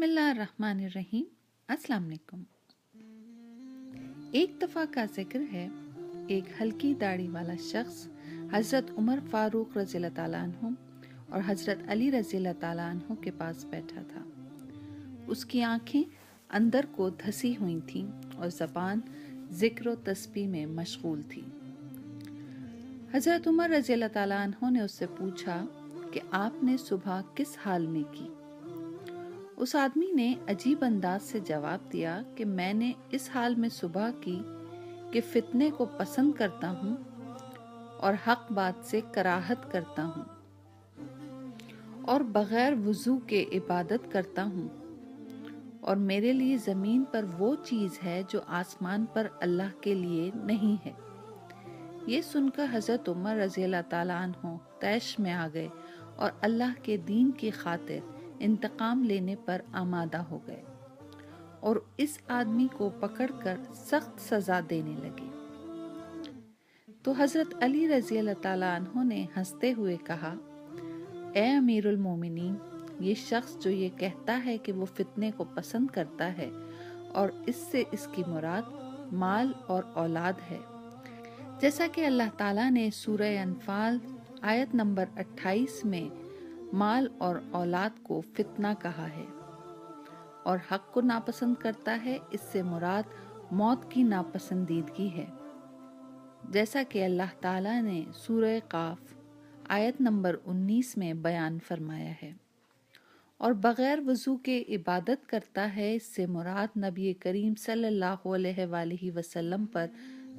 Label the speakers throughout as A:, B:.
A: बिस्मिल्लाहिर्रहमानिर्रहीम। अस्सलाम वालेकुम। एक दफ़ा का जिक्र है, एक हल्की दाढ़ी वाला शख्स हज़रत उमर फ़ारूक रज़ियल्लाहु ताला अन्हु और हज़रत अली रज़ियल्लाहु ताला अन्हु के पास बैठा था। उसकी आंखें अंदर को धसी हुई थीं और ज़बान ज़िक्र व तस्बीह में मशगूल थी। हज़रत उमर रज़ियल्लाहु ताला अन्हु ने उससे पूछा कि आपने सुबह किस हाल में की? उस आदमी ने अजीब अंदाज से जवाब दिया कि मैंने इस हाल में सुबह की कि फितने को पसंद करता हूँ और हक बात से कराहत करता हूँ और बग़ैर वज़ू के इबादत करता हूँ, और मेरे लिए ज़मीन पर वो चीज़ है जो आसमान पर अल्लाह के लिए नहीं है। ये सुनकर हज़रत उमर रज़ियल्लाहु ताला अन्हु तैश में आ गए और अल्लाह के दीन की खातिर इंतकाम लेने पर आमादा हो गए और इस आदमी को पकड़कर सख्त सज़ा देने लगे। तो हज़रत अली रज़ियल्लाहु ताला अन्हु ने हंसते हुए कहा, ए अमीरुल मोमिनीन, ये शख्स जो ये कहता है कि वो फितने को पसंद करता है और इससे इसकी मुराद माल और औलाद है, जैसा कि अल्लाह ताला ने सूरह अनफाल आयत नंबर 28 में माल और औलाद को फितना कहा है, और हक को नापसंद करता है, इससे मुराद मौत की नापसंदीदगी है, जैसा कि अल्लाह ताला ने सूरह काफ आयत नंबर 19 में बयान फरमाया है। और बग़ैर वज़ू के इबादत करता है, इससे मुराद नबी करीम सल्लल्लाहु अलैहि वसल्लम पर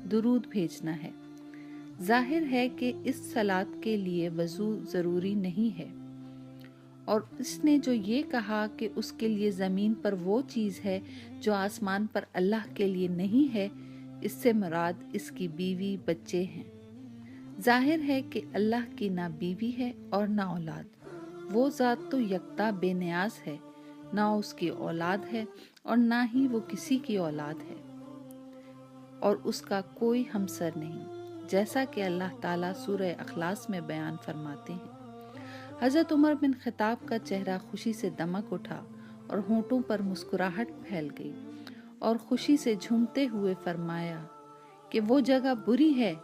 A: दुरूद भेजना है। ज़ाहिर है कि इस सलात के लिए वज़ू ज़रूरी नहीं है, और इसने जो ये कहा कि उसके लिए ज़मीन पर वो चीज़ है जो आसमान पर अल्लाह के लिए नहीं है, इससे मुराद इसकी बीवी बच्चे हैं। ज़ाहिर है कि अल्लाह की ना बीवी है और ना औलाद। वो ज़ात तो यकता बेनियाज है, ना उसकी औलाद है और ना ही वो किसी की औलाद है, और उसका कोई हमसर नहीं, जैसा कि अल्लाह ताला सूरह अखलास में बयान फरमाते हैं। हज़रत उमर बिन ख़त्ताब का चेहरा खुशी से दमक उठा और होंठों पर मुस्कुराहट फैल गई, और खुशी से झूमते हुए फरमाया कि वो जगह बुरी है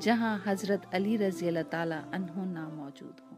A: जहाँ हज़रत अली रज़ियल्लाहु ताला अन्हु ना मौजूद हो।